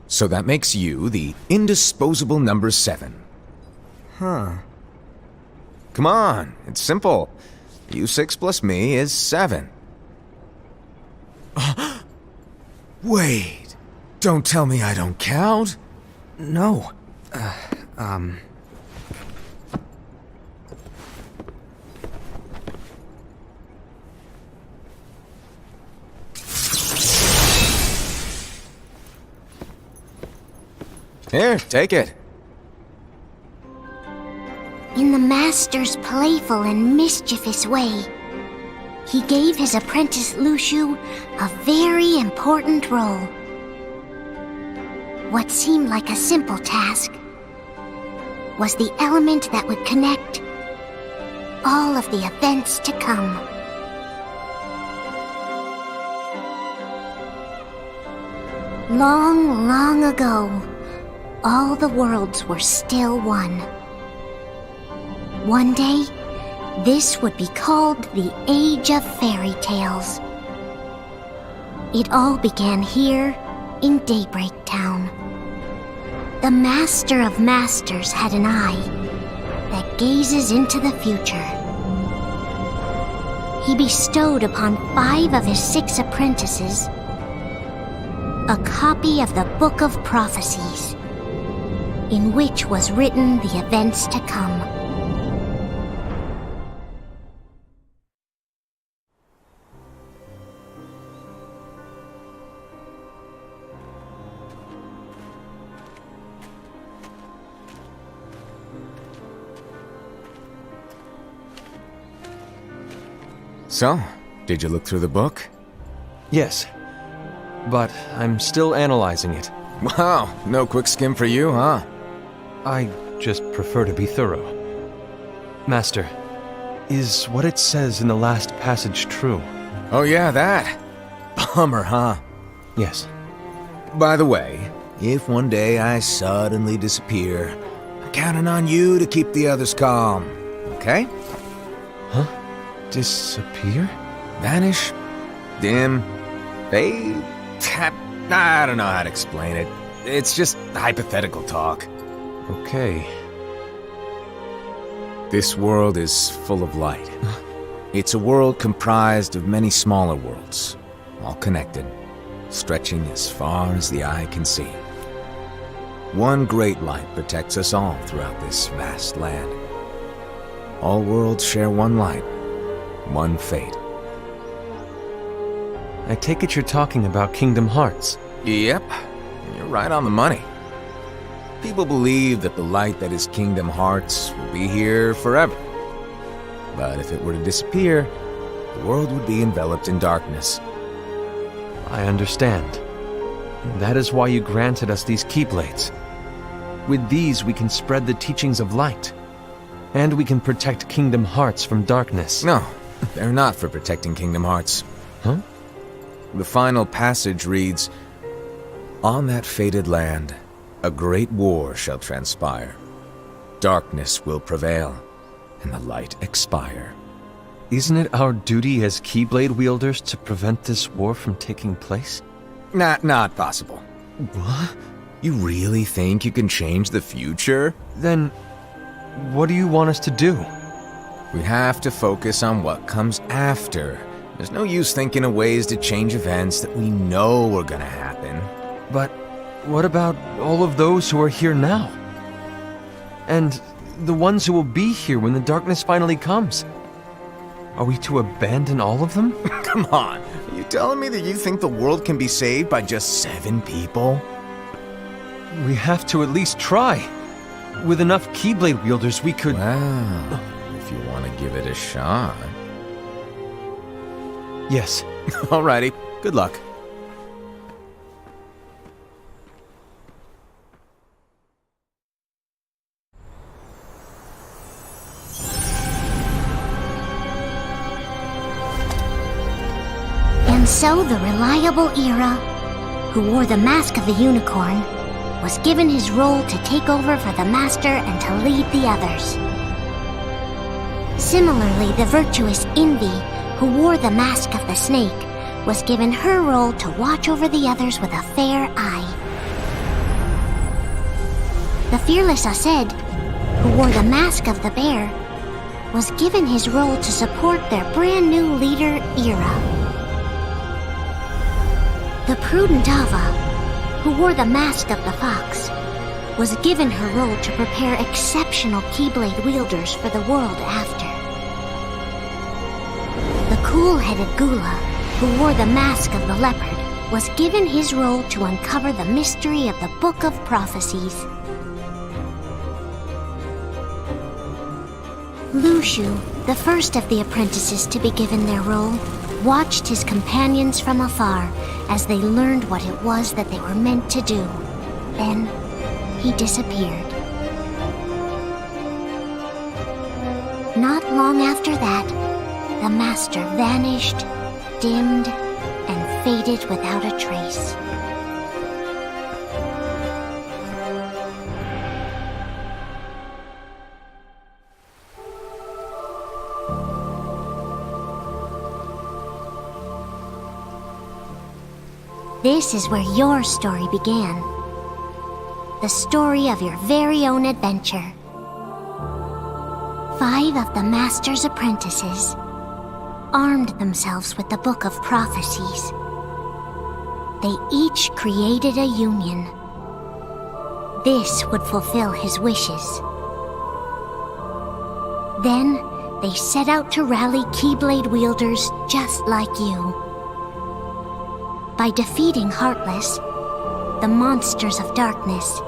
So that makes you the indisposable number 7. Huh. Come on, it's simple. You 6 plus me is 7. Wait, don't tell me I don't count. No. Here, take it. In the master's playful and mischievous way, he gave his apprentice Luciu a very important role. What seemed like a simple task was the element that would connect all of the events to come. Long, long ago, all the worlds were still one. One day, this would be called the Age of Fairy Tales. It all began here in Daybreak Town. The Master of Masters had an eye that gazes into the future. He bestowed upon 5 of his 6 apprentices a copy of the Book of Prophecies, in which was written the events to come. So, did you look through the book? Yes. But I'm still analyzing it. Wow, no quick skim for you, huh? I just prefer to be thorough. Master, is what it says in the last passage true? Oh yeah, that. Bummer, huh? Yes. By the way, if one day I suddenly disappear, I'm counting on you to keep the others calm, okay? Huh? Disappear? Vanish? Dim? Fade? I don't know how to explain it. It's just hypothetical talk. Okay. This world is full of light. It's a world comprised of many smaller worlds, all connected, stretching as far as the eye can see. One great light protects us all throughout this vast land. All worlds share one light, one fate. I take it you're talking about Kingdom Hearts. Yep, you're right on the money. People believe that the light that is Kingdom Hearts will be here forever. But if it were to disappear, the world would be enveloped in darkness. I understand. That is why you granted us these Keyblades. With these we can spread the teachings of light. And we can protect Kingdom Hearts from darkness. No, they're not for protecting Kingdom Hearts. Huh? The final passage reads, "On that fated land, a great war shall transpire. Darkness will prevail, and the light expire." Isn't it our duty as Keyblade wielders to prevent this war from taking place? Not possible. What? You really think you can change the future? Then, what do you want us to do? We have to focus on what comes after. There's no use thinking of ways to change events that we know are gonna happen. But what about all of those who are here now? And the ones who will be here when the darkness finally comes? Are we to abandon all of them? Come on, are you telling me that you think the world can be saved by just 7 people? We have to at least try. With enough Keyblade wielders, we could... Well, if you want to give it a shot. Yes. Alrighty, good luck. And so the reliable Era, who wore the mask of the unicorn, was given his role to take over for the Master and to lead the others. Similarly, the virtuous Envy, who wore the mask of the snake, was given her role to watch over the others with a fair eye. The fearless Aced, who wore the mask of the bear, was given his role to support their brand new leader, Ira. The prudent Ava, who wore the mask of the fox, was given her role to prepare exceptional Keyblade wielders for the world after. The cool-headed Gula, who wore the mask of the leopard, was given his role to uncover the mystery of the Book of Prophecies. Lushu, the first of the apprentices to be given their role, watched his companions from afar as they learned what it was that they were meant to do. Then, he disappeared. Not long after that, the master vanished, dimmed, and faded without a trace. This is where your story began. The story of your very own adventure. 5 of the Master's apprentices armed themselves with the Book of Prophecies. They each created a union. This would fulfill his wishes. Then, they set out to rally Keyblade wielders just like you. By defeating Heartless, the monsters of darkness,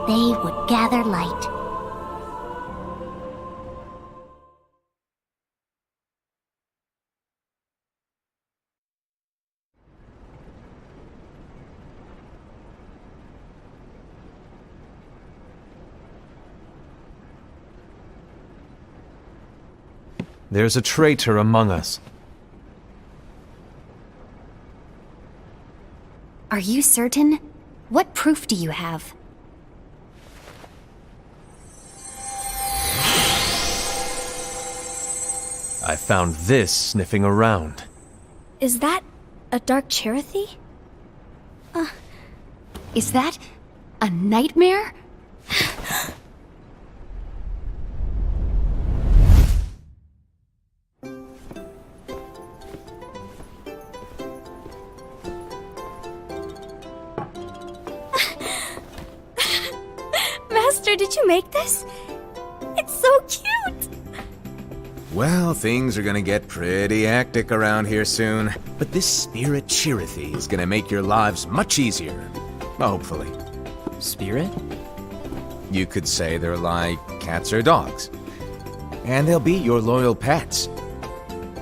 they would gather light. There's a traitor among us. Are you certain? What proof do you have? I found this sniffing around. Is that a dark Cherothy? Is that a nightmare? Master, did you make this? It's so cute! Well, things are gonna get pretty hectic around here soon. But this spirit Cherothy is gonna make your lives much easier. Hopefully. Spirit? You could say they're like cats or dogs. And they'll be your loyal pets.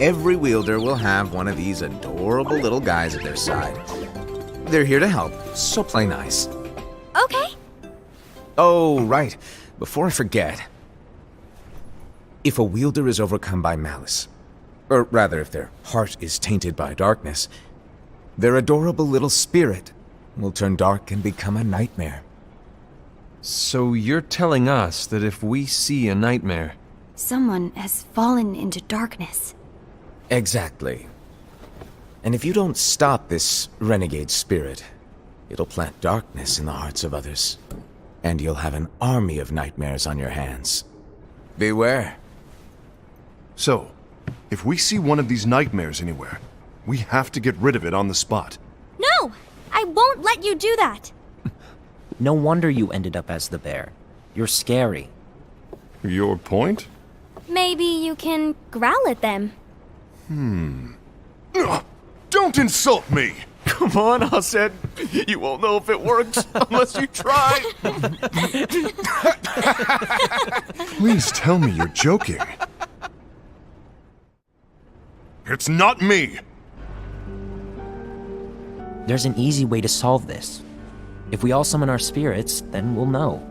Every wielder will have one of these adorable little guys at their side. They're here to help, so play nice. Okay. Oh, right. Before I forget. If a wielder is overcome by malice, or rather if their heart is tainted by darkness, their adorable little spirit will turn dark and become a nightmare. So you're telling us that if we see a nightmare... Someone has fallen into darkness. Exactly. And if you don't stop this renegade spirit, it'll plant darkness in the hearts of others. And you'll have an army of nightmares on your hands. Beware. So, if we see one of these nightmares anywhere, we have to get rid of it on the spot. No! I won't let you do that! No wonder you ended up as the bear. You're scary. Your point? Maybe you can growl at them. Don't insult me! Come on, Aced. You won't know if it works unless you try. Please tell me you're joking. It's not me! There's an easy way to solve this. If we all summon our spirits, then we'll know.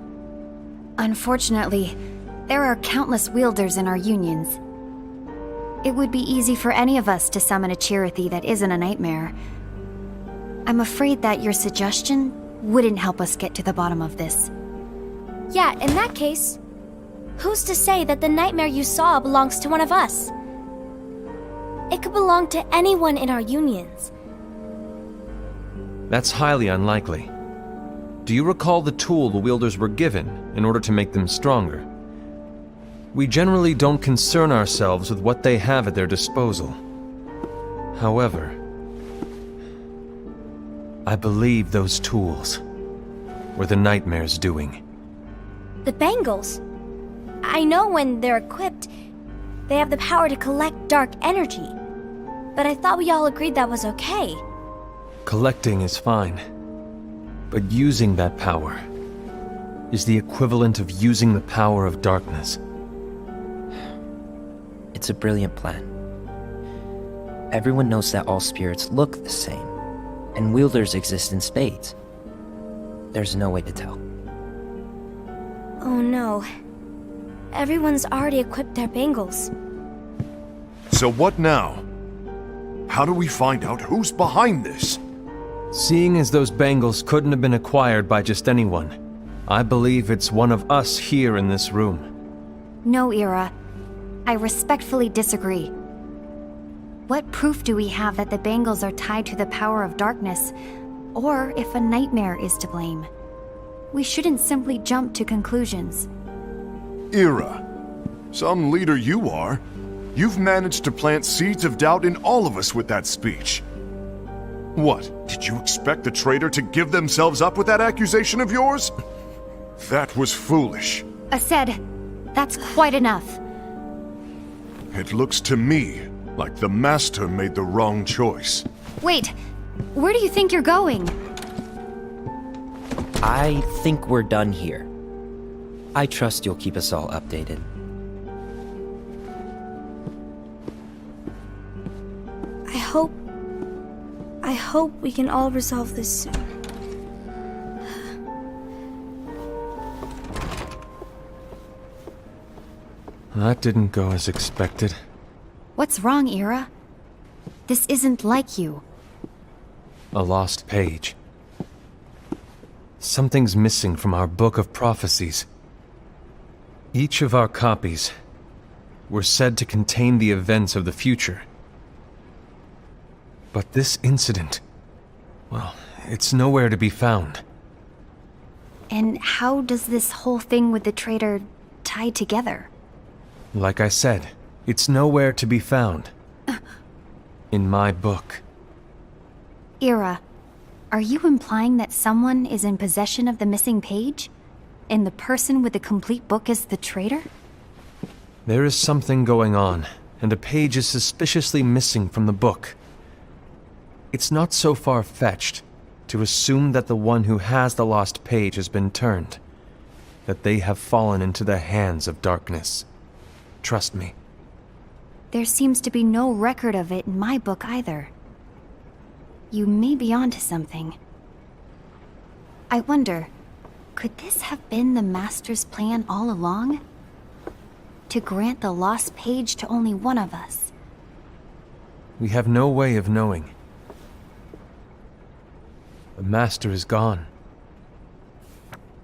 Unfortunately, there are countless wielders in our unions. It would be easy for any of us to summon a Cherothy that isn't a nightmare. I'm afraid that your suggestion wouldn't help us get to the bottom of this. Yeah, in that case, who's to say that the nightmare you saw belongs to one of us? It could belong to anyone in our unions. That's highly unlikely. Do you recall the tool the wielders were given in order to make them stronger? We generally don't concern ourselves with what they have at their disposal. However, I believe those tools were the Nightmare's doing. The bangles. I know when they're equipped, they have the power to collect dark energy. But I thought we all agreed that was okay. Collecting is fine, but using that power is the equivalent of using the power of darkness. It's a brilliant plan. Everyone knows that all spirits look the same, and wielders exist in spades. There's no way to tell. Oh no. Everyone's already equipped their bangles. So what now? How do we find out who's behind this? Seeing as those bangles couldn't have been acquired by just anyone, I believe it's one of us here in this room. No, Ira. I respectfully disagree. What proof do we have that the bangles are tied to the power of darkness, or if a nightmare is to blame? We shouldn't simply jump to conclusions. Ira, some leader you are. You've managed to plant seeds of doubt in all of us with that speech. What, did you expect the traitor to give themselves up with that accusation of yours? That was foolish. Said, that's quite enough. It looks to me like the Master made the wrong choice. Wait, where do you think you're going? I think we're done here. I trust you'll keep us all updated. I hope we can all resolve this soon. That didn't go as expected. What's wrong, Ira? This isn't like you. A lost page. Something's missing from our book of prophecies. Each of our copies were said to contain the events of the future. But this incident, well, it's nowhere to be found. And how does this whole thing with the traitor tie together? Like I said, it's nowhere to be found. In my book. Ira, are you implying that someone is in possession of the missing page? And the person with the complete book is the traitor? There is something going on, and a page is suspiciously missing from the book. It's not so far-fetched to assume that the one who has the lost page has been turned, that they have fallen into the hands of darkness. Trust me. There seems to be no record of it in my book either. You may be onto something. I wonder, could this have been the Master's plan all along? To grant the lost page to only one of us? We have no way of knowing. The Master is gone.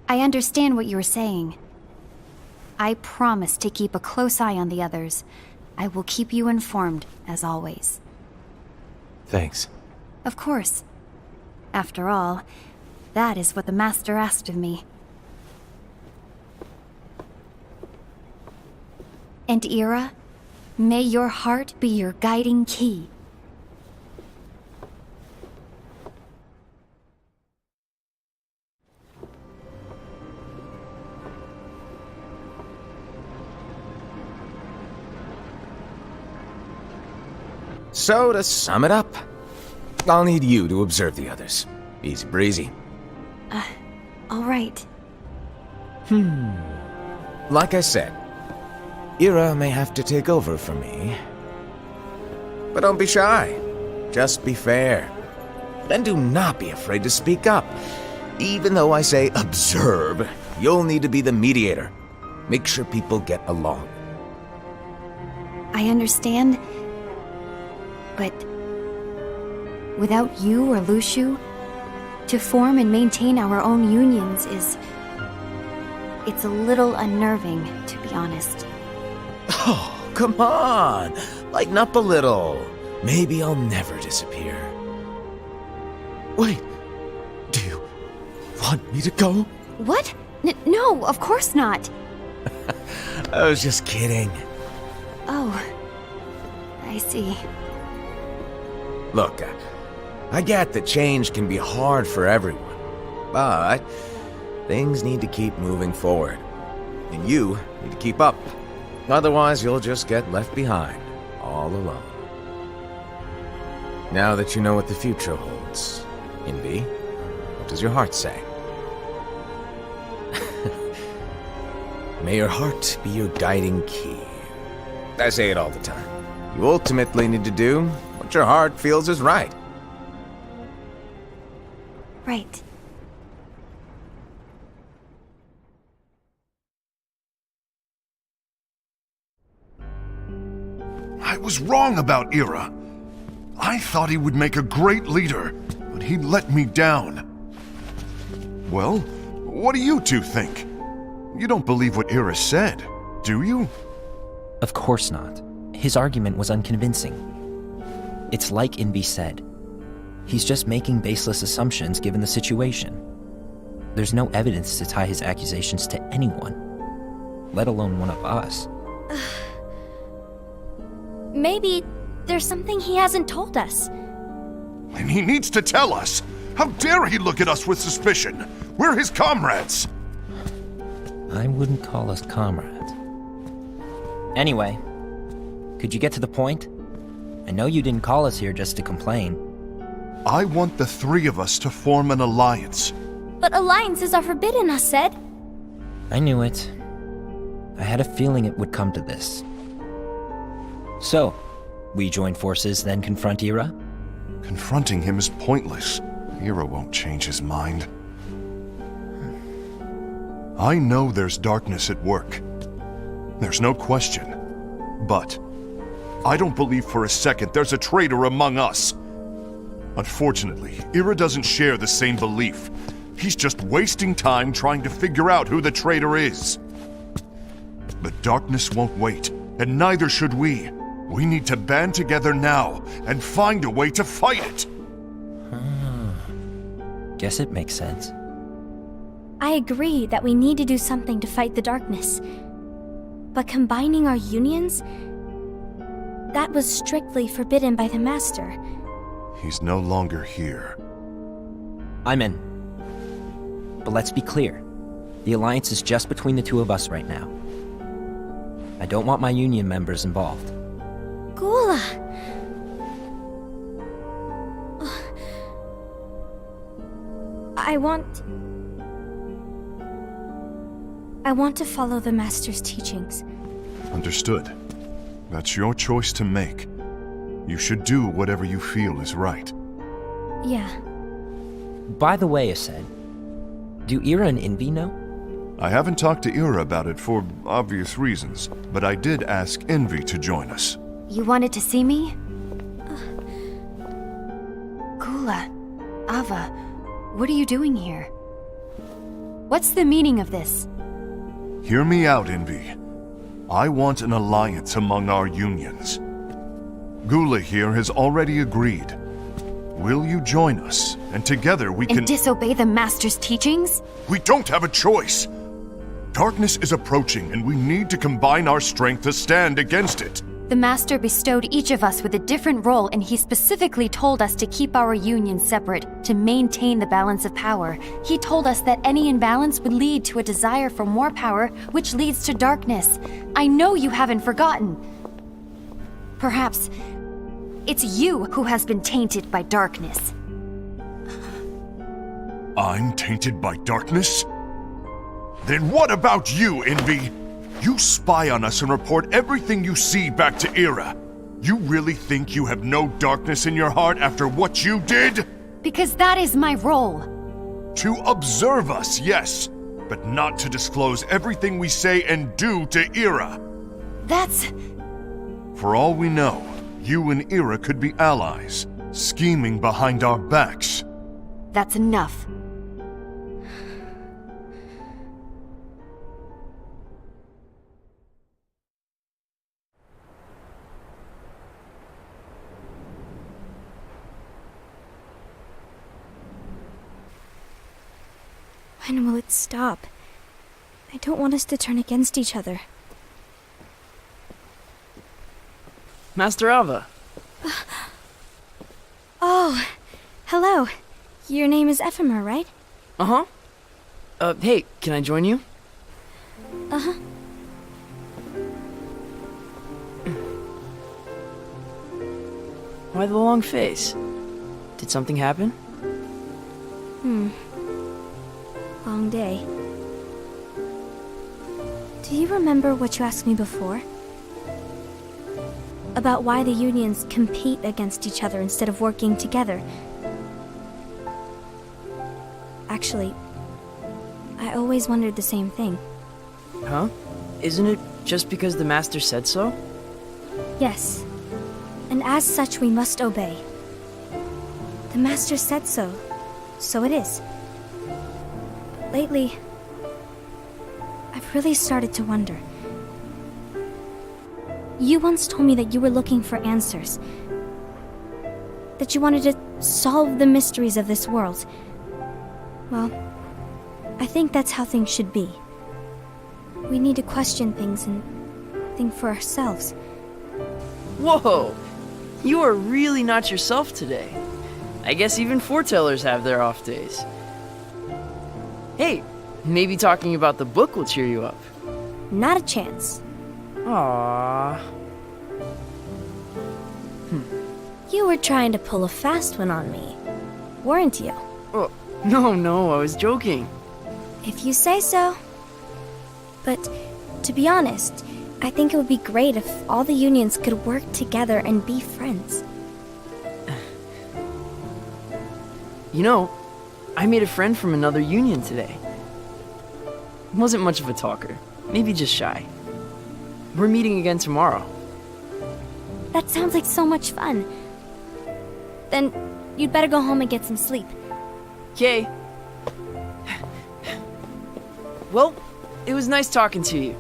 I understand what you're saying. I promise to keep a close eye on the others. I will keep you informed, as always. Thanks. Of course. After all, that is what the Master asked of me. And Ira, may your heart be your guiding key. So, to sum it up, I'll need you to observe the others. Easy breezy. All right. Like I said, Ira may have to take over for me. But don't be shy. Just be fair. And do not be afraid to speak up. Even though I say observe, you'll need to be the mediator. Make sure people get along. I understand. But without you or Luciu, to form and maintain our own unions it's a little unnerving, to be honest. Oh, come on. Lighten up a little. maybe I'll never disappear. Wait, do you want me to go? What? No, of course not. I was just kidding. Oh, I see. Look, I get that change can be hard for everyone, but things need to keep moving forward. And you need to keep up. Otherwise, you'll just get left behind, all alone. Now that you know what the future holds, Envy, what does your heart say? May your heart be your guiding key. I say it all the time. You ultimately need to do what your heart feels is right. Right. I was wrong about Ira. I thought he would make a great leader, but he let me down. Well, what do you two think? You don't believe what Ira said, do you? Of course not. His argument was unconvincing. It's like Invi said. He's just making baseless assumptions given the situation. There's no evidence to tie his accusations to anyone, let alone one of us. Maybe there's something he hasn't told us. And he needs to tell us. How dare he look at us with suspicion? We're his comrades. I wouldn't call us comrades. Anyway, could you get to the point? I know you didn't call us here just to complain. I want the three of us to form an alliance. But alliances are forbidden, us said. I knew it. I had a feeling it would come to this. So, we join forces, then confront Ira? Confronting him is pointless. Ira won't change his mind. I know there's darkness at work. There's no question. But I don't believe for a second there's a traitor among us. Unfortunately, Ira doesn't share the same belief. He's just wasting time trying to figure out who the traitor is. But darkness won't wait, and neither should we. We need to band together now and find a way to fight it. Guess it makes sense. I agree that we need to do something to fight the darkness. But combining our unions? That was strictly forbidden by the Master. He's no longer here. I'm in. But let's be clear. The alliance is just between the two of us right now. I don't want my union members involved. Gula! I want to follow the Master's teachings. Understood. That's your choice to make. You should do whatever you feel is right. Yeah. By the way, Ased, do Ira and Invi know? I haven't talked to Ira about it for obvious reasons, but I did ask Envy to join us. You wanted to see me? Gula, Ava, what are you doing here? What's the meaning of this? Hear me out, Envy. I want an alliance among our unions. Gula here has already agreed. Will you join us, and together we can— And disobey the Master's teachings? We don't have a choice! Darkness is approaching, and we need to combine our strength to stand against it. The Master bestowed each of us with a different role, and he specifically told us to keep our union separate, to maintain the balance of power. He told us that any imbalance would lead to a desire for more power, which leads to darkness. I know you haven't forgotten. Perhaps it's you who has been tainted by darkness. I'm tainted by darkness? Then what about you, Envy? You spy on us and report everything you see back to Ira. You really think you have no darkness in your heart after what you did? Because that is my role. To observe us, yes, but not to disclose everything we say and do to Ira. That's— For all we know, you and Ira could be allies, scheming behind our backs. that's enough. When will it stop? I don't want us to turn against each other. Master Alva. Oh, hello. Your name is Ephemer, right? Uh-huh. Hey, can I join you? Uh-huh. Why the long face? Did something happen? Long day. Do you remember what you asked me before? About why the unions compete against each other instead of working together. Actually, I always wondered the same thing. Huh? Isn't it just because the Master said so? Yes. And as such, we must obey. The Master said so, so it is. But lately, I've really started to wonder. You once told me that you were looking for answers. That you wanted to solve the mysteries of this world. Well, I think that's how things should be. We need to question things and think for ourselves. Whoa! You are really not yourself today. I guess even foretellers have their off days. Hey, maybe talking about the book will cheer you up. Not a chance. Aww. You were trying to pull a fast one on me, weren't you? Oh, no, I was joking. If you say so. But, to be honest, I think it would be great if all the unions could work together and be friends. You know, I made a friend from another union today. Wasn't much of a talker, maybe just shy. We're meeting again tomorrow. That sounds like so much fun. Then, you'd better go home and get some sleep. Okay. Well, it was nice talking to you.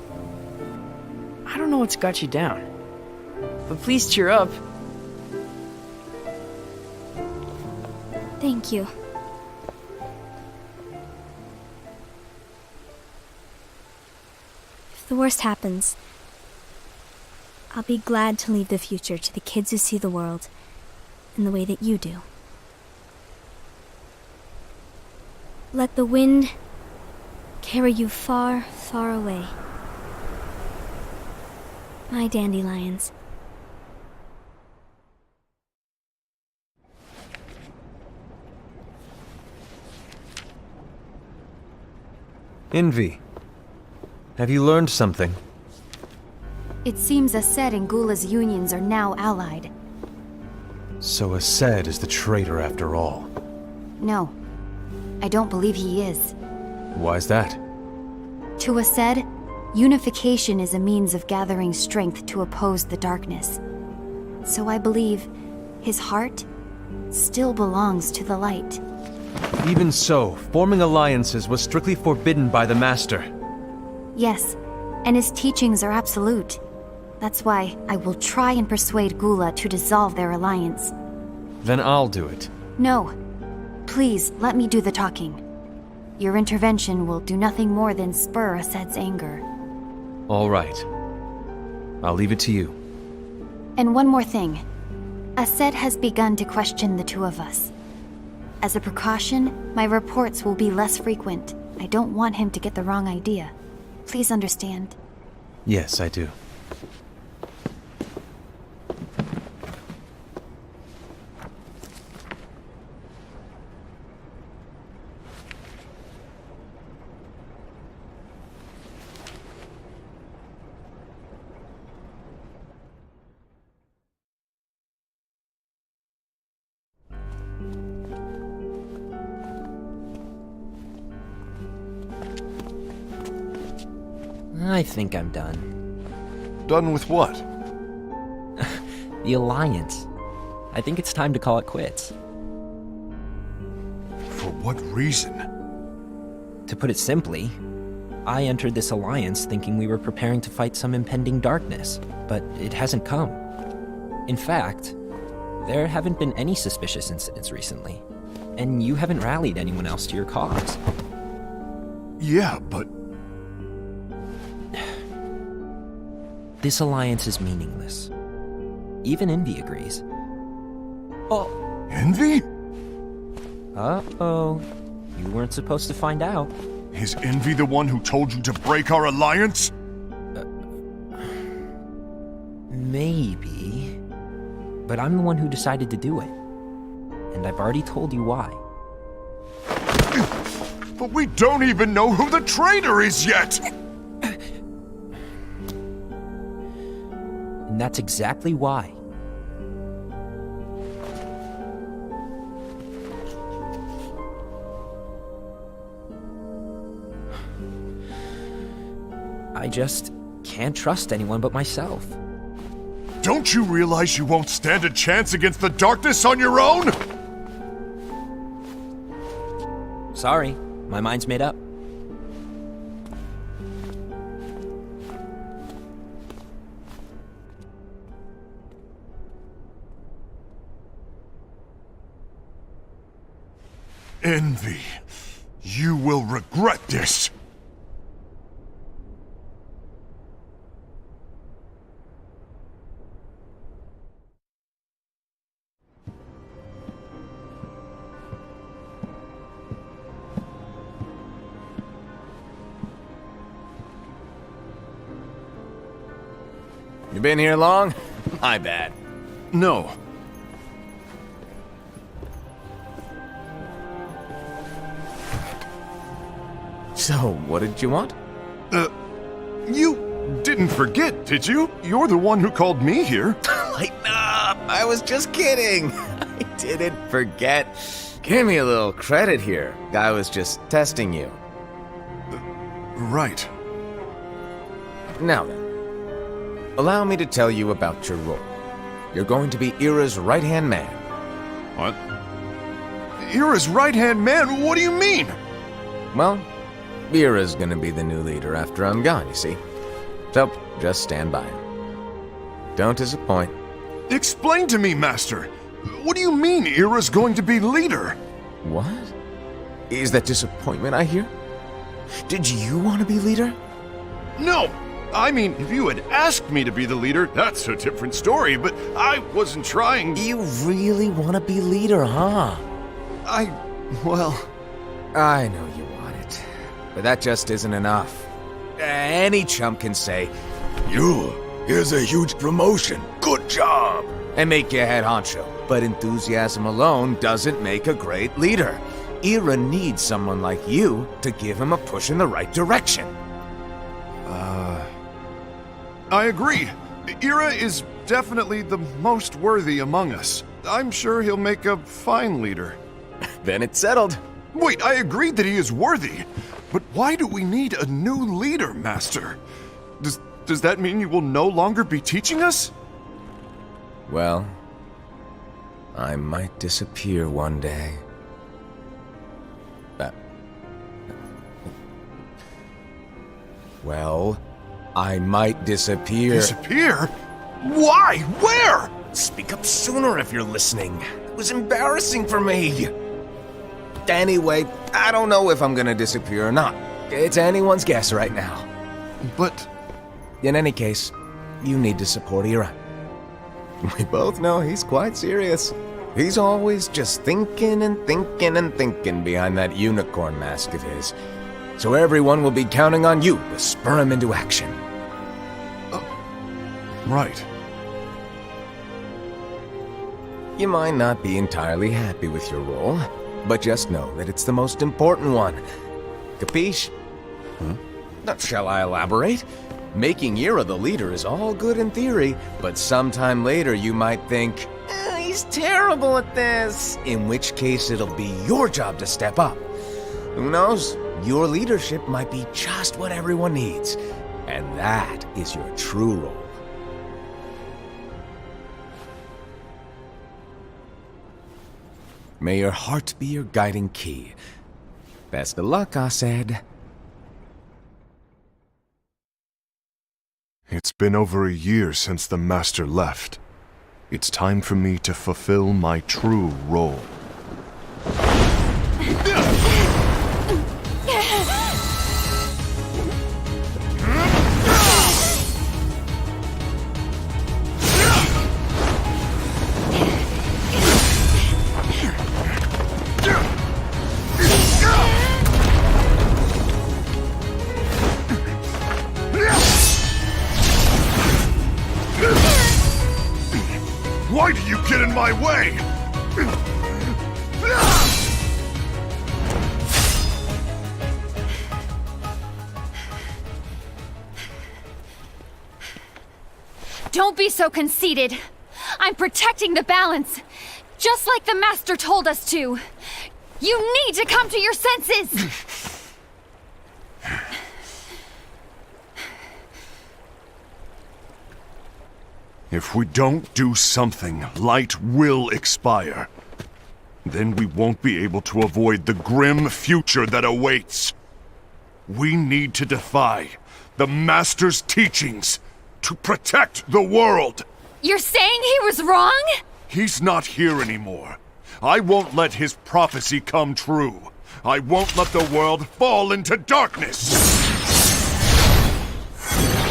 I don't know what's got you down, but please cheer up. Thank you. If the worst happens, I'll be glad to leave the future to the kids who see the world in the way that you do. Let the wind carry you far, far away. My dandelions. Envy. Have you learned something? It seems Ased and Gula's unions are now allied. So Ased is the traitor after all. No, I don't believe he is. Why's that? To Ased, unification is a means of gathering strength to oppose the darkness. So I believe his heart still belongs to the light. Even so, forming alliances was strictly forbidden by the Master. Yes, and his teachings are absolute. That's why I will try and persuade Gula to dissolve their alliance. Then I'll do it. No. Please, let me do the talking. Your intervention will do nothing more than spur Ased's anger. All right. I'll leave it to you. And one more thing. Ased has begun to question the two of us. As a precaution, my reports will be less frequent. I don't want him to get the wrong idea. Please understand. Yes, I do. I think I'm done. Done with what? The Alliance. I think it's time to call it quits. For what reason? To put it simply, I entered this alliance thinking we were preparing to fight some impending darkness, but it hasn't come. In fact, there haven't been any suspicious incidents recently, and you haven't rallied anyone else to your cause. Yeah, but This alliance is meaningless. Even Envy agrees. Oh. Envy? Uh-oh. You weren't supposed to find out. Is Envy the one who told you to break our alliance? Maybe. But I'm the one who decided to do it. And I've already told you why. But we don't even know who the traitor is yet! And that's exactly why. I just can't trust anyone but myself. Don't you realize you won't stand a chance against the darkness on your own? Sorry, my mind's made up. Envy, you will regret this. You been here long? My bad. No. So, what did you want? You didn't forget, did you? You're the one who called me here. Lighten up! I was just kidding. I didn't forget. Give me a little credit here. I was just testing you. Right. Now then, allow me to tell you about your role. You're going to be Ira's right-hand man. What? Ira's right-hand man? What do you mean? Well, Ira's gonna be the new leader after I'm gone, you see. So, just stand by. Don't disappoint. Explain to me, Master. What do you mean Ira's going to be leader? What? Is that disappointment I hear? Did you want to be leader? No! I mean, if you had asked me to be the leader, that's a different story, but I wasn't trying. You really want to be leader, huh? Well... I know you want it, but that just isn't enough. Any chump can say, here's a huge promotion, good job, and make you head honcho. But enthusiasm alone doesn't make a great leader. Ira needs someone like you to give him a push in the right direction. I agree. Ira is definitely the most worthy among us. I'm sure he'll make a fine leader. Then it's settled. Wait, I agreed that he is worthy. But why do we need a new leader, Master? Does that mean you will no longer be teaching us? Well, I might disappear one day. Well, I might disappear. Disappear? Why? Where? Speak up sooner if you're listening. It was embarrassing for me. Anyway, I don't know if I'm gonna disappear or not. It's anyone's guess right now. But... In any case, you need to support Ira. We both know he's quite serious. He's always just thinking and thinking and thinking behind that unicorn mask of his. So everyone will be counting on you to spur him into action. Right. You might not be entirely happy with your role, but just know that it's the most important one. Capiche? Shall I elaborate? Making Ira the leader is all good in theory, but sometime later you might think, he's terrible at this, in which case it'll be your job to step up. Who knows? Your leadership might be just what everyone needs, and that is your true role. May your heart be your guiding key. Best of luck, I said. It's been over a year since the Master left. It's time for me to fulfill my true role. Don't be so conceited. I'm protecting the balance, just like the Master told us to. You need to come to your senses! If we don't do something, light will expire. Then we won't be able to avoid the grim future that awaits. We need to defy the Master's teachings to protect the world. You're saying he was wrong? He's not here anymore. I won't let his prophecy come true. I won't let the world fall into darkness.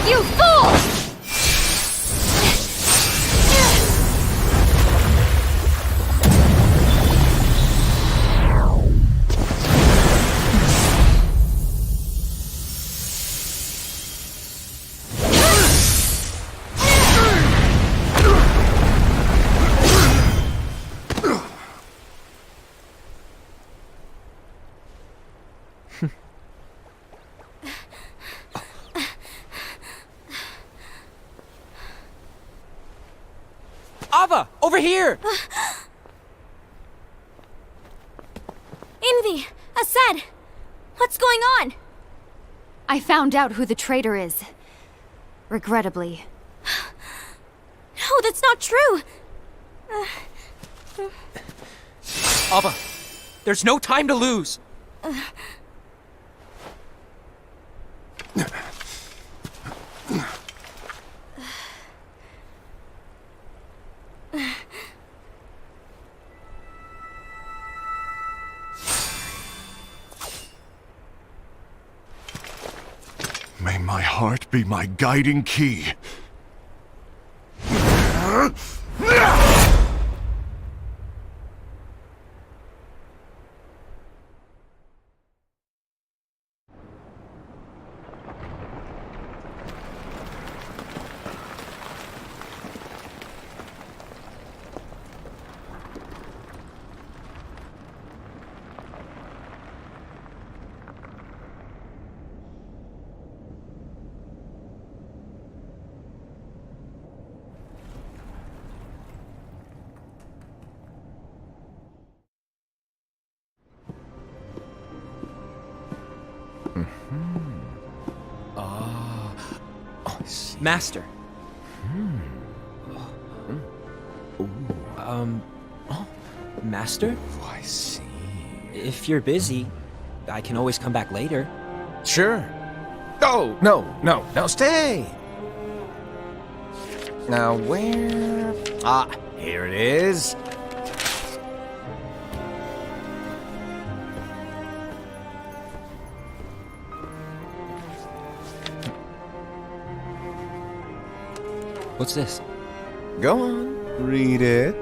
You fool! Ava, over here! Envy! Asad! What's going on? I found out who the traitor is. Regrettably. No, that's not true! Ava, there's no time to lose! May my heart be my guiding key. Master. Master? Oh, I see. If you're busy, I can always come back later. Sure. Oh, no, stay! Now where... Ah, here it is. What's this? Go on, read it.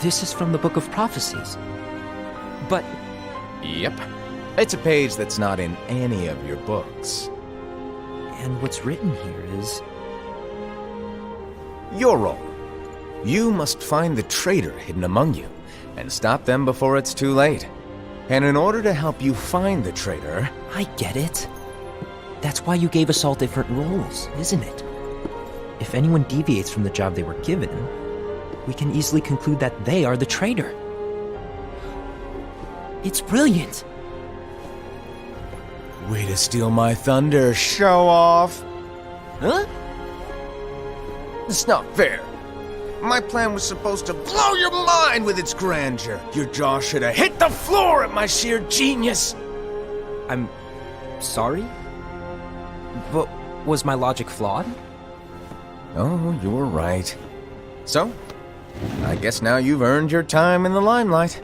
This is from the Book of Prophecies. But Yep. It's a page that's not in any of your books. and what's written here is... Your role. You must find the traitor hidden among you, and stop them before it's too late. And in order to help you find the traitor... I get it. That's why you gave us all different roles, isn't it? If anyone deviates from the job they were given, we can easily conclude that they are the traitor. It's brilliant! Way to steal my thunder, show off! Huh? It's not fair. My plan was supposed to blow your mind with its grandeur. Your jaw should have hit the floor at my sheer genius. I'm... sorry? But was my logic flawed? Oh, you're right. So, I guess now you've earned your time in the limelight.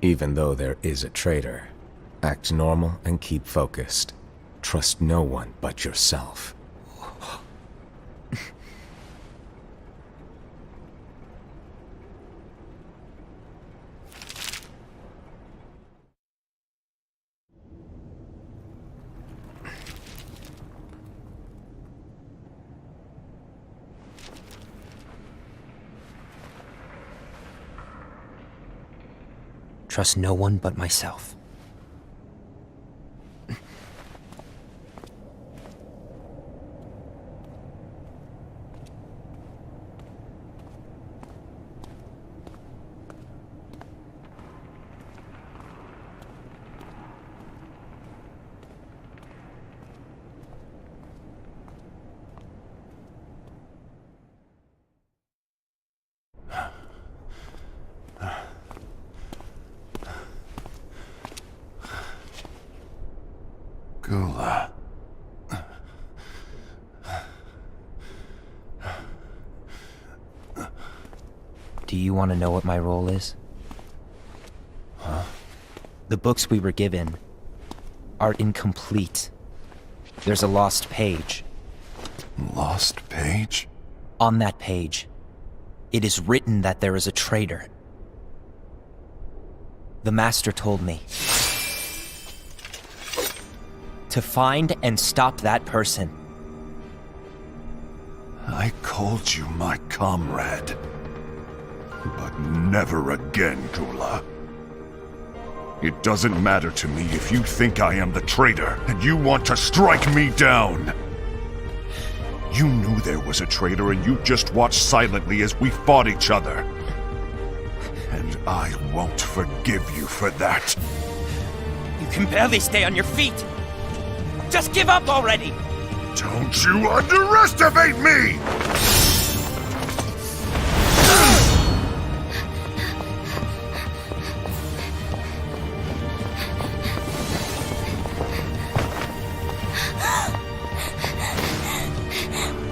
Even though there is a traitor, act normal and keep focused. Trust no one but yourself. Trust no one but myself. Do you want to know what my role is? Huh? The books we were given are incomplete. There's a lost page. Lost page? On that page, it is written that there is a traitor. The Master told me to find and stop that person. I called you my comrade. But never again, Gula. It doesn't matter to me if you think I am the traitor and you want to strike me down. You knew there was a traitor and you just watched silently as we fought each other. And I won't forgive you for that. You can barely stay on your feet. Just give up already! Don't you underestimate me!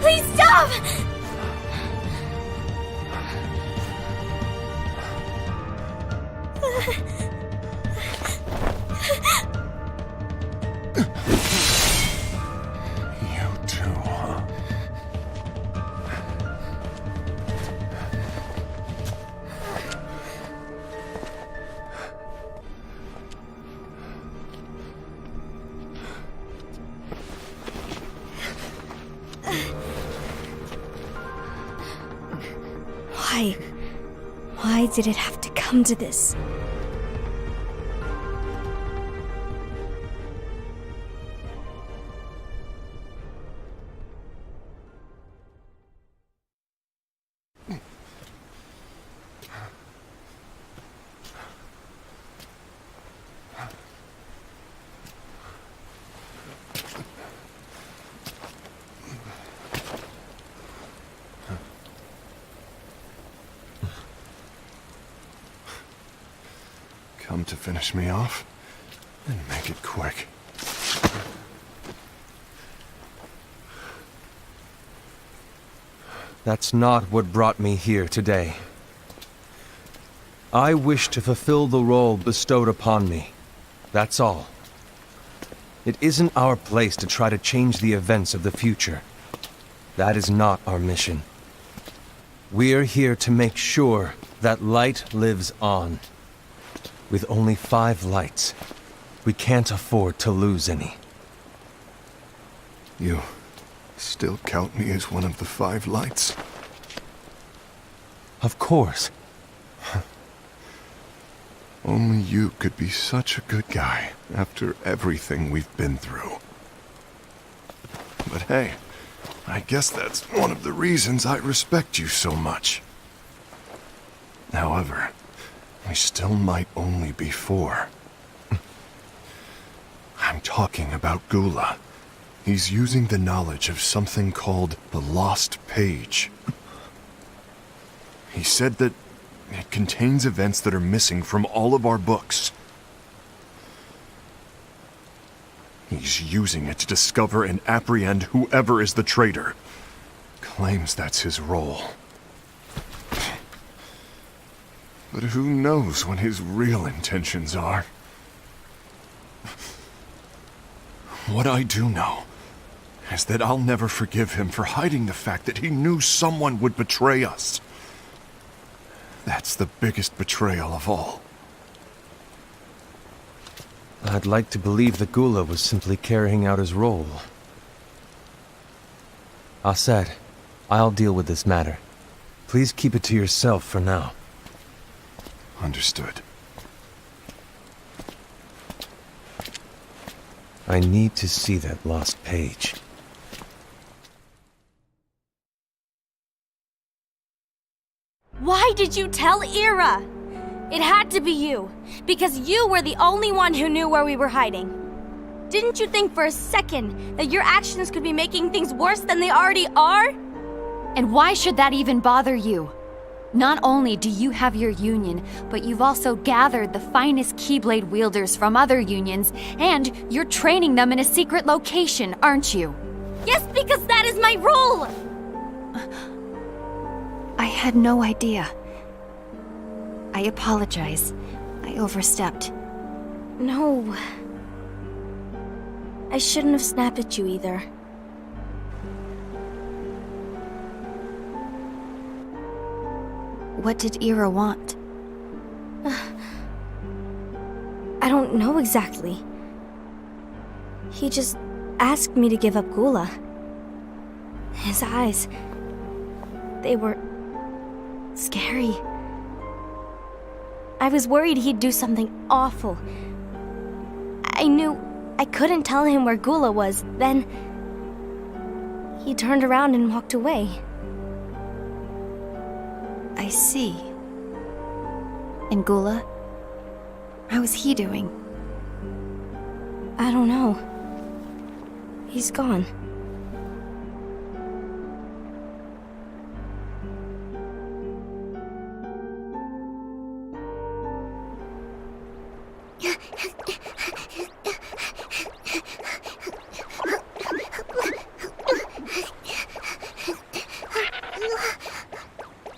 Please stop! You too, huh? Why did it have to come to this? Come to finish me off? Then make it quick. That's not what brought me here today. I wish to fulfill the role bestowed upon me. That's all. It isn't our place to try to change the events of the future. That is not our mission. We're here to make sure that light lives on. With only 5 lights, we can't afford to lose any. You still count me as one of the 5 lights? Of course. Only you could be such a good guy after everything we've been through. But hey, I guess that's one of the reasons I respect you so much. However, we still might only be 4. I'm talking about Gula. He's using the knowledge of something called the Lost Page. He said that it contains events that are missing from all of our books. He's using it to discover and apprehend whoever is the traitor. Claims that's his role. But who knows what his real intentions are? What I do know is that I'll never forgive him for hiding the fact that he knew someone would betray us. That's the biggest betrayal of all. I'd like to believe that Gula was simply carrying out his role. Aset, I'll deal with this matter. Please keep it to yourself for now. Understood. I need to see that lost page. Why did you tell Ira? It had to be you, because you were the only one who knew where we were hiding. Didn't you think for a second that your actions could be making things worse than they already are? And why should that even bother you? Not only do you have your union, but you've also gathered the finest Keyblade wielders from other unions, and you're training them in a secret location, aren't you? Yes, because that is my role! I had no idea. I apologize. I overstepped. No. I shouldn't have snapped at you either. What did Ira want? I don't know exactly. He just asked me to give up Gula. His eyes, they were scary. I was worried he'd do something awful. I knew I couldn't tell him where Gula was. Then he turned around and walked away. I see. And Gula? How is he doing? I don't know. He's gone.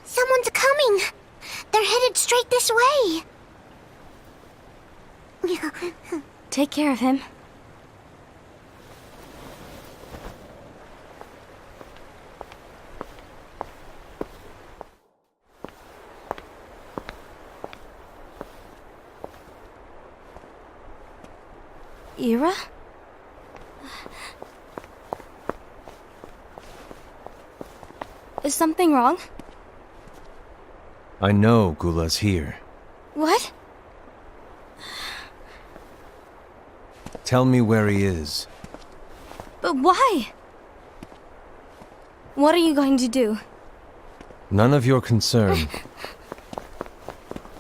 Someone's coming! They're headed straight this way! Take care of him. Ira? Is something wrong? I know Gula's here. What? Tell me where he is. But why? What are you going to do? None of your concern.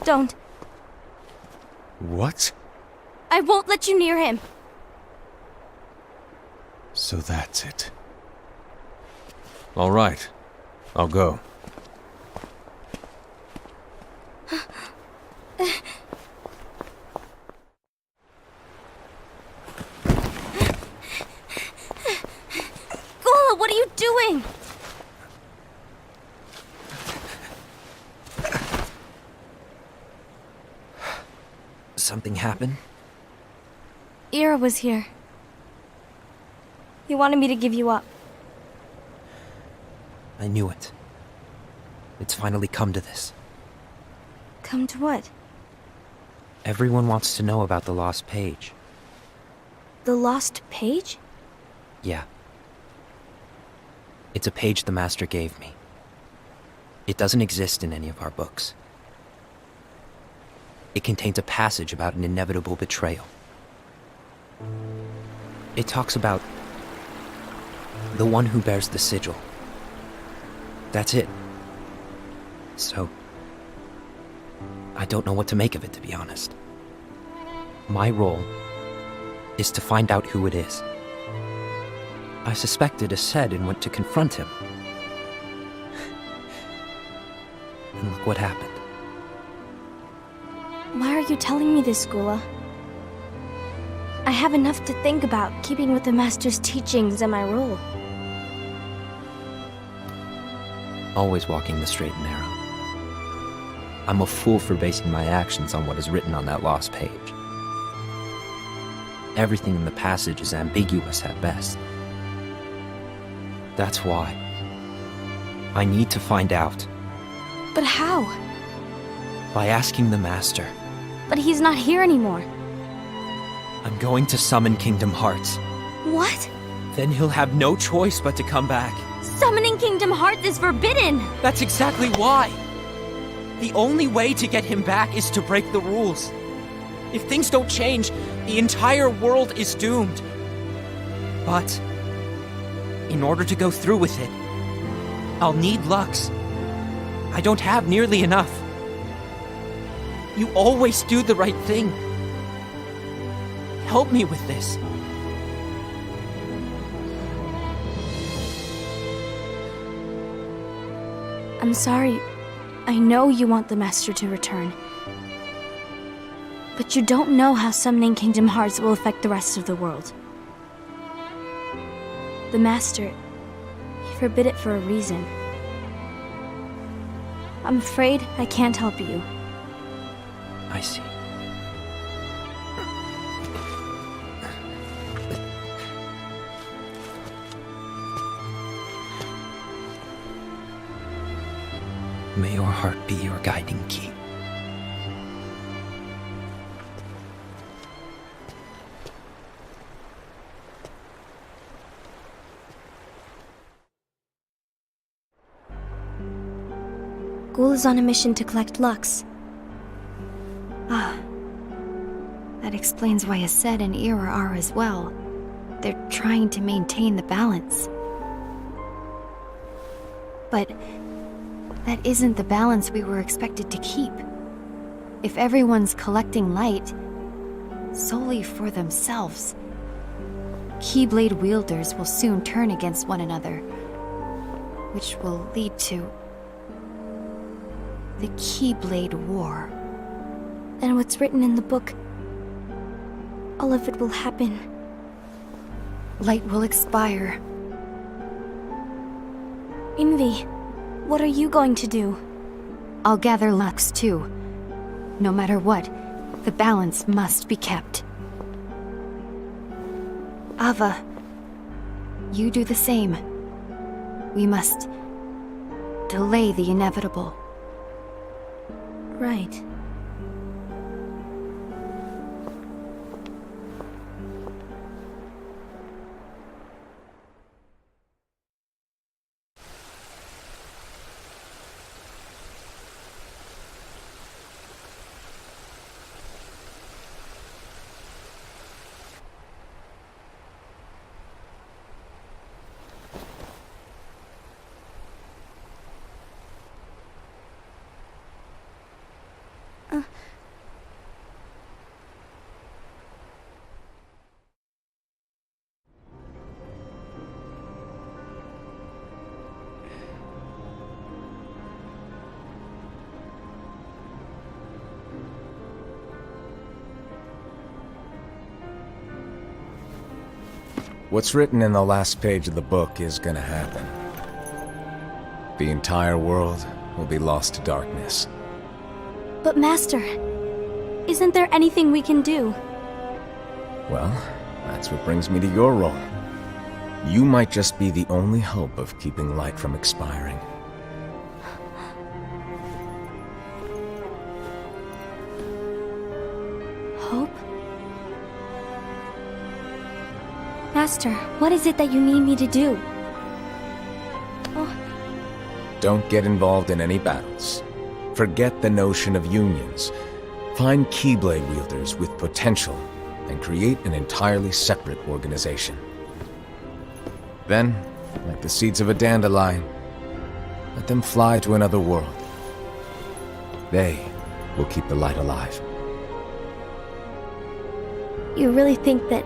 Don't. What? I won't let you near him. So that's it. All right. I'll go. Gula, what are you doing? Something happened? Ira was here. He wanted me to give you up. I knew it. It's finally come to this. Come to what? Everyone wants to know about the lost page. The lost page? Yeah. It's a page the Master gave me. It doesn't exist in any of our books. It contains a passage about an inevitable betrayal. It talks about the one who bears the sigil. That's it. So, I don't know what to make of it, to be honest. My role is to find out who it is. I suspected Ased and went to confront him. And look what happened. Why are you telling me this, Gula? I have enough to think about, keeping with the Master's teachings and my role. Always walking the straight and narrow. I'm a fool for basing my actions on what is written on that lost page. Everything in the passage is ambiguous at best. That's why I need to find out. But how? By asking the Master. But he's not here anymore. I'm going to summon Kingdom Hearts. What? Then he'll have no choice but to come back. Summoning Kingdom Hearts is forbidden! That's exactly why! The only way to get him back is to break the rules. If things don't change, the entire world is doomed. But in order to go through with it, I'll need Lux. I don't have nearly enough. You always do the right thing. Help me with this. I'm sorry. I know you want the Master to return. But you don't know how summoning Kingdom Hearts will affect the rest of the world. The Master, he forbid it for a reason. I'm afraid I can't help you. I see. May your heart be your guiding key. Ghoul is on a mission to collect Lux. Ah. That explains why Aced and Ira are as well. They're trying to maintain the balance. But that isn't the balance we were expected to keep. If everyone's collecting light solely for themselves, Keyblade wielders will soon turn against one another, which will lead to the Keyblade War. And what's written in the book, all of it will happen. Light will expire. Envy, what are you going to do? I'll gather Lux too. No matter what, the balance must be kept. Ava, you do the same. We must delay the inevitable. Right. What's written in the last page of the book is gonna happen. The entire world will be lost to darkness. But Master, isn't there anything we can do? Well, that's what brings me to your role. You might just be the only hope of keeping light from expiring. Hope? Master, what is it that you need me to do? Oh. Don't get involved in any battles. Forget the notion of unions. Find Keyblade wielders with potential and create an entirely separate organization. Then, like the seeds of a dandelion, let them fly to another world. They will keep the light alive. You really think that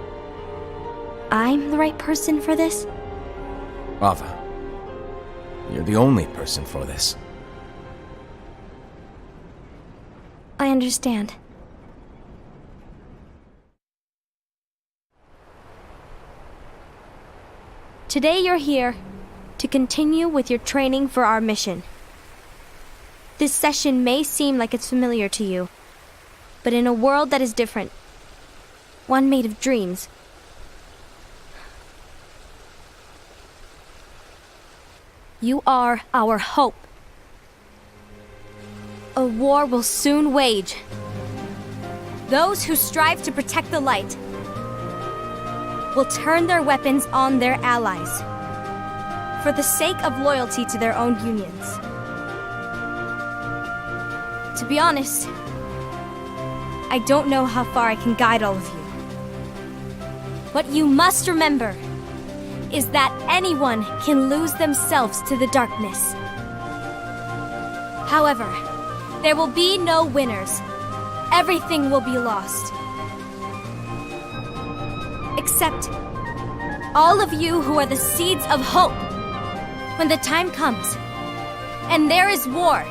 I'm the right person for this? Ava, you're the only person for this. I understand. Today you're here to continue with your training for our mission. This session may seem like it's familiar to you, but in a world that is different, one made of dreams, you are our hope. A war will soon wage. Those who strive to protect the light will turn their weapons on their allies for the sake of loyalty to their own unions. To be honest, I don't know how far I can guide all of you. What you must remember is that anyone can lose themselves to the darkness. However, there will be no winners. Everything will be lost. Except all of you who are the seeds of hope. When the time comes, and there is war,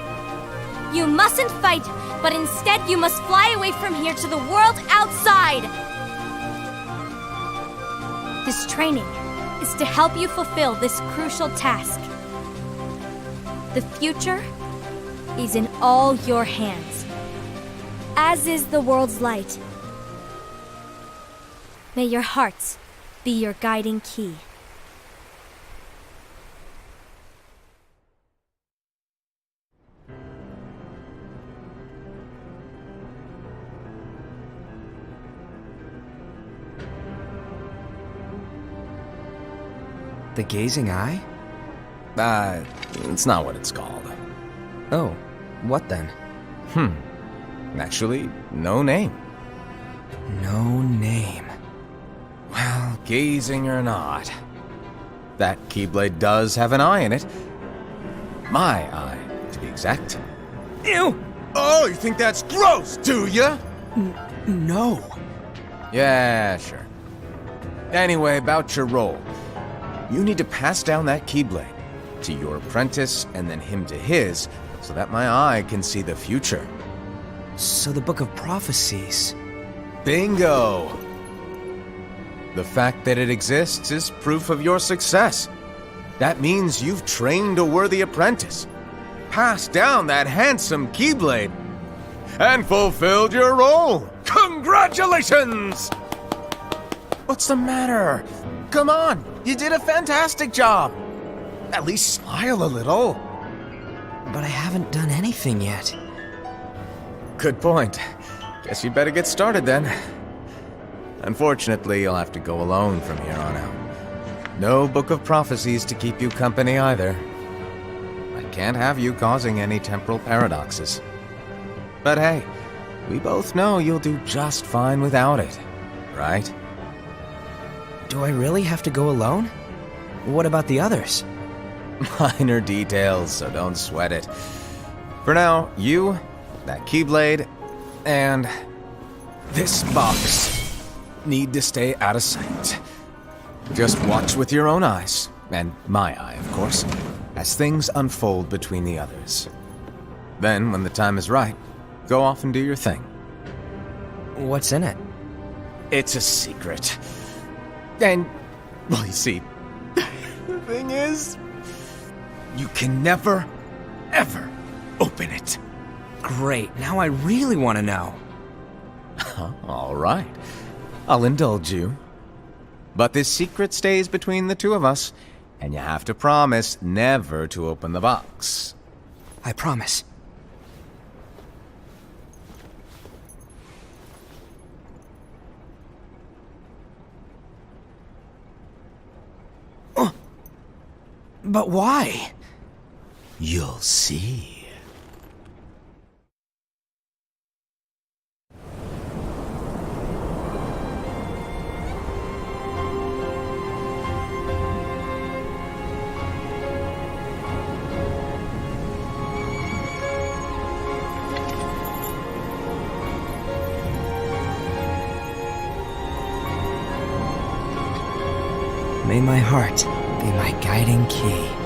you mustn't fight, but instead you must fly away from here to the world outside. This training is to help you fulfill this crucial task. The future is in all your hands. as is the world's light. May your hearts be your guiding key. The gazing eye? It's not what it's called. Oh, what then? Actually, no name. No name. Well, gazing or not, that Keyblade does have an eye in it. My eye, to be exact. Ew! Oh, you think that's gross, do ya? No. Yeah, sure. Anyway, about your role. You need to pass down that Keyblade to your apprentice and then him to his, so that my eye can see the future. So the Book of Prophecies. Bingo! The fact that it exists is proof of your success. That means you've trained a worthy apprentice, passed down that handsome Keyblade, and fulfilled your role. Congratulations! What's the matter? Come on, you did a fantastic job. At least smile a little. But I haven't done anything yet. Good point. Guess you'd better get started then. Unfortunately, you'll have to go alone from here on out. No Book of Prophecies to keep you company either. I can't have you causing any temporal paradoxes. But hey, we both know you'll do just fine without it, right? Do I really have to go alone? What about the others? Minor details, so don't sweat it. For now, you, that Keyblade, and this box need to stay out of sight. Just watch with your own eyes, and my eye, of course, as things unfold between the others. Then, when the time is right, go off and do your thing. What's in it? It's a secret. And, well, you see, the thing is, you can never, ever open it. Great, now I really want to know. All right, I'll indulge you. But this secret stays between the two of us, and you have to promise never to open the box. I promise. But why? You'll see. May my heart be my guiding key.